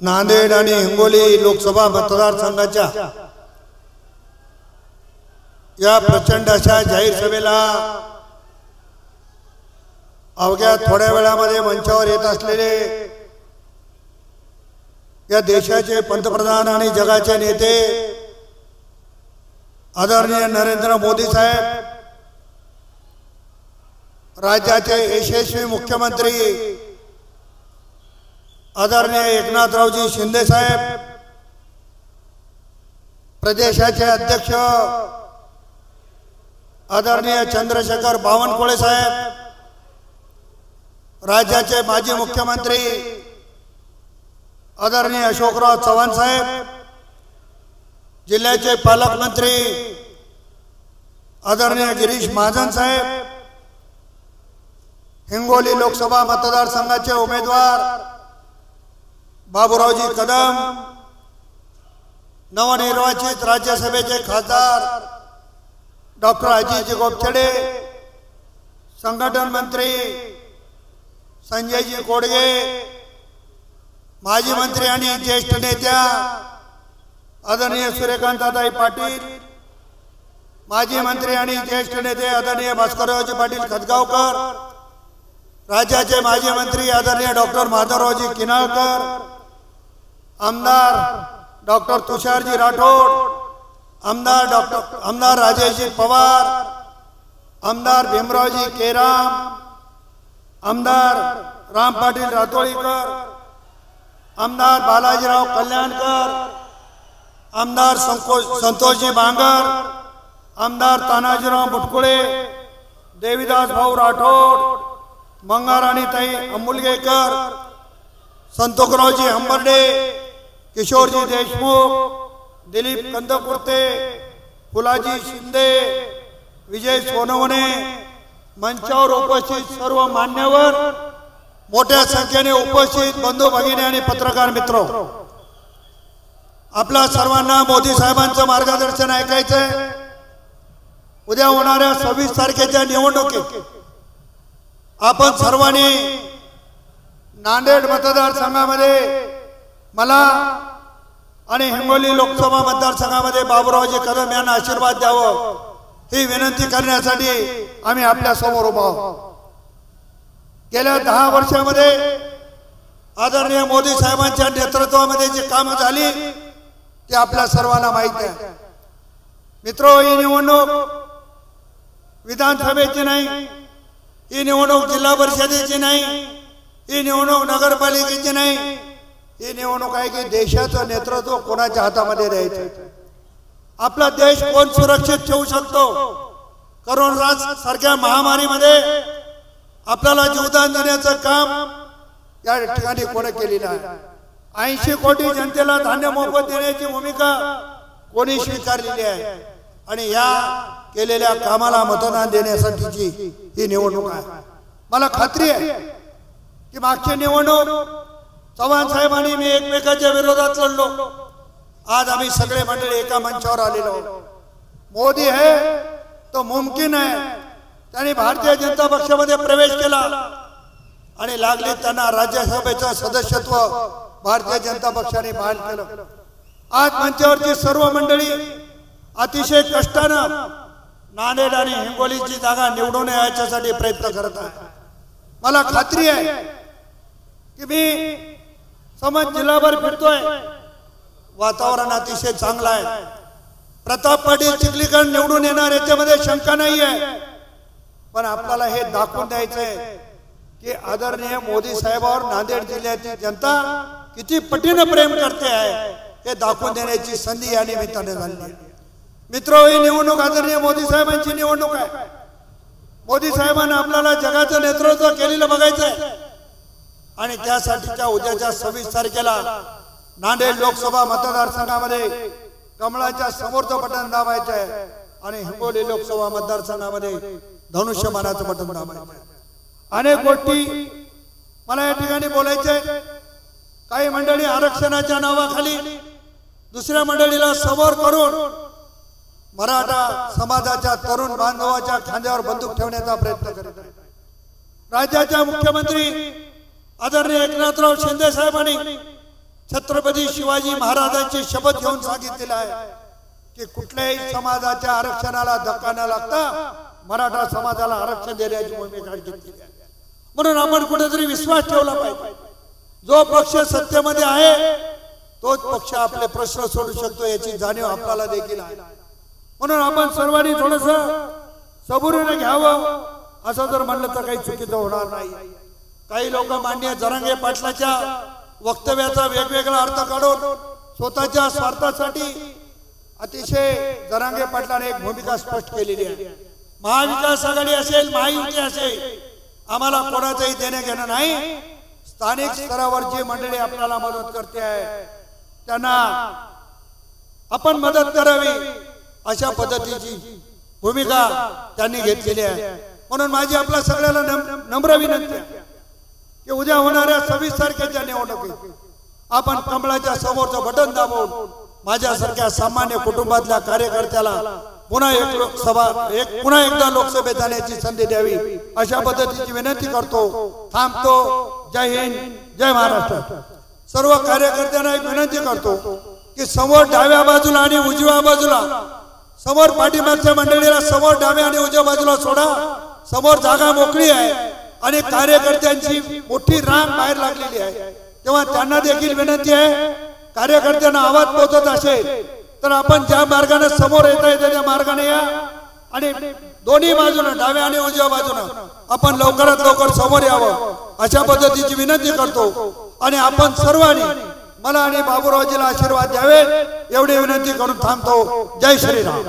नांदेड आणि हिंगोली लोकसभा मतदारसंघाच्या या प्रचंड अशा जाहीर सभेला अवघ्या थोड्या वेळामध्ये मंचावर येत असलेले या देशाचे पंतप्रधान आणि जगाचे नेते आदरणीय नरेंद्र मोदी साहेब, राज्याचे यशस्वी मुख्यमंत्री आदरणीय एकनाथरावजी शिंदे साहेब, प्रदेशाचे अध्यक्ष आदरणीय चंद्रशेखर बावनकुळे साहेब, राज्याचे माजी मुख्यमंत्री आदरणीय अशोकराव चव्हाण साहेब, जिल्ह्याचे पालकमंत्री आदरणीय गिरीश महाजन साहेब, हिंगोली लोकसभा मतदारसंघाचे उमेदवार बाबूरावजी कदम, नवनिर्वाचित राज्यसभेचे खासदार डॉक्टर अजितजी गोपछडे, संघटन मंत्री संजयजी कोडगे, माजी मंत्री आणि ज्येष्ठ नेत्या आदरणीय सूर्यकांताताई पाटील, माजी मंत्री आणि ज्येष्ठ नेते आदरणीय भास्कररावजी पाटील खतगावकर, राज्याचे माजी मंत्री आदरणीय डॉक्टर माधवरावजी किनाळकर, आमदार डॉक्टर तुषारजी राठोड, आमदार राजेशजी पवार, आमदार भीमरावजी केराम, आमदार राम पाटील रातोळीकर, आमदार बालाजीराव कल्याणकर, आमदार संतोषजी बांगर, आमदार तानाजीराव मुटकुळे, देवीदास भाऊ राठोड, मंगाराणीताई अंबुलगेकर, संतोषरावजी हंबर्डे, किशोरजी देशमुख, दिलीप कंदकुर्ते, फुलाजी शिंदे, विजय सोनवणे, मंचावर उपस्थित सर्व मान्यवर, मोठ्या संख्येने उपस्थित बंधू भगिनी आणि पत्रकार मित्र, आपल्या सर्वांना मोदी साहेबांचं मार्गदर्शन ऐकायचंय। उद्या होणाऱ्या 26 तारखेच्या निवडणुकीत आपण सर्वांनी नांदेड मतदारसंघामध्ये मला आणि हिंगोली लोकसभा मतदारसंघामध्ये बाबूरावजी कदम यांना आशीर्वाद द्यावं ही विनंती करण्यासाठी आम्ही आपल्या समोर उभा आहोत। गेल्या 10 वर्षामध्ये आदरणीय मोदी साहेबांच्या नेतृत्वामध्ये जी कामं झाली ती आपल्या सर्वांना माहिती आहे। मित्रो, ही निवडणूक विधानसभेची नाही, ही निवडणूक जिल्हा परिषदेची नाही, ही निवडणूक नगरपालिकेची नाही, ही निवडणूक आहे की देशाचं नेतृत्व कोणाच्या हातामध्ये द्यायचं। आपला देश कोण सुरक्षित ठेवू शकतो, कोरोना सारख्या महामारीमध्ये आपल्याला जीवदान देण्याचं काम या ठिकाणी कोणी केलेलं आहे। 80 कोटी जनतेला धान्य मोफत देण्याची भूमिका कोणी स्वीकारलेली आहे आणि या केलेल्या कामाला मतदान देण्यासाठीची ही निवडणूक आहे। मला खात्री आहे की मागची निवडणूक चव्हाण साहेब आणि मी एकमेकाच्या विरोधात लढलो, आज आम्ही सगळे मंडळी एका मंचावर आलेलो। मोदी है तो मुमकिन है, त्यांनी भारतीय जनता पक्षामध्ये प्रवेश केला आणि लागले त्यांना राज्यसभेचं सदस्यत्व भारतीय जनता पक्षाने बहाल केलं। आज मंचावरची सर्व मंडळी अतिशय कष्टानं नांदेड आणि हिंगोलीची जागा निवडून याच्यासाठी प्रयत्न करत आहे। मला खात्री आहे की मी समज जिल्हाभर फिरतोय, वातावरण अतिशय चांगलं आहे। प्रताप पाटील चिखलीकर निवडून येणार याच्यामध्ये शंका नाही आहे, पण आपल्याला हे दाखवून द्यायचंय की आदरणीय मोदी साहेबांवर नांदेड जिल्ह्याची जनता किती पटीने प्रेम करते आहे हे दाखवून देण्याची संधी या निमित्ताने झाली। मित्रो, ही निवडणूक आदरणीय मोदी साहेबांची निवडणूक आहे। मोदी साहेबांना आपल्याला जगाचं नेतृत्व केलेलं बघायचंय आणि त्यासाठीच्या उद्याच्या 26 तारखेला नांदेड लोकसभा मतदारसंघामध्ये कमळाच्या समोरचं बटन दाबायचं आहे आणि हिंगोली लोकसभा मतदारसंघामध्ये धनुष्यबाणाचं बटन दाबायचं आहे। अनेक गोष्टी मला या ठिकाणी बोलायचे। काही मंडळी आरक्षणाच्या नावाखाली दुसऱ्या मंडळीला समोर करून मराठा समाजाच्या तरुण बांधवाच्या खांद्यावर बंदूक ठेवण्याचा प्रयत्न करत आहेत। राज्याच्या मुख्यमंत्री आदरणीय एकनाथराव शिंदे साहेबांनी छत्रपती शिवाजी महाराजांची शपथ घेऊन सांगितलेलं आहे की कुठल्याही समाजाच्या आरक्षणाला धक्का न लागता मराठा समाजाला आरक्षण देण्याची भूमिका घेतली आहे। म्हणून आपण कुठेतरी विश्वास ठेवला पाहिजे, जो पक्ष सत्तेमध्ये आहे तोच पक्ष आपले प्रश्न सोडू शकतो याची जाणीव आपल्याला देखील आहे। म्हणून आपण सर्वांनी थोडस सबुरीने घ्यावं, असं जर म्हणलं तर काही चुकीचं होणार नाही। काही लोक माननीय जरांगे पाटलाच्या वक्तव्याचा वेगवेगळा अर्थ काढून स्वतःच्या स्वार्थासाठी अतिशय जरांगे पाटलाने एक भूमिका स्पष्ट केलेली आहे। महाविकास आघाडी असेल, महायुती असेल, आम्हाला कोणाचंही देणं घेणं नाही। स्थानिक स्तरावर जी मंडळी आपल्याला मदत करते आहे त्यांना आपण मदत करावी अशा पद्धतीची भूमिका त्यांनी घेतलेली आहे। म्हणून माझी आपल्या सगळ्याला नम्र विनंती आहे की उद्या होणाऱ्या 26 तारखेच्या निवडणुकीत आपण कमळाच्या समोरचं बटन दाबून माझ्यासारख्या सामान्य कुटुंबातल्या कार्यकर्त्याला पुन्हा एकदा लोकसभेत जाण्याची संधी द्यावी अशा पद्धतीची विनंती करतो। थांबतो। जय हिंद, जय महाराष्ट्र। सर्व कार्यकर्त्यांना एक विनंती करतो की समोर डाव्या बाजूला आणि उजव्या बाजूला, समोर पाठीमागच्या मंडळीला समोर डाव्या आणि उजव्या बाजूला सोडा। समोर जागा मोकळी आहे आणि कार्यकर्त्यांची मोठी रांग बाहेर लागलेली आहे, तेव्हा त्यांना देखील विनंती आहे, कार्यकर्त्यांना आवाज पोहोचत असेल तर आपण ज्या मार्गाने समोर येता येते त्या मार्गाने या आणि दोन्ही बाजूने डाव्या आणि उजव्या बाजूने आपण लवकरात लवकर समोर यावं अशा पद्धतीची विनंती करतो। आणि आपण सर्वांनी मला आणि बाबूरावजीला आशीर्वाद द्यावे एवढी विनंती करून थांबतो। जय श्रीराम।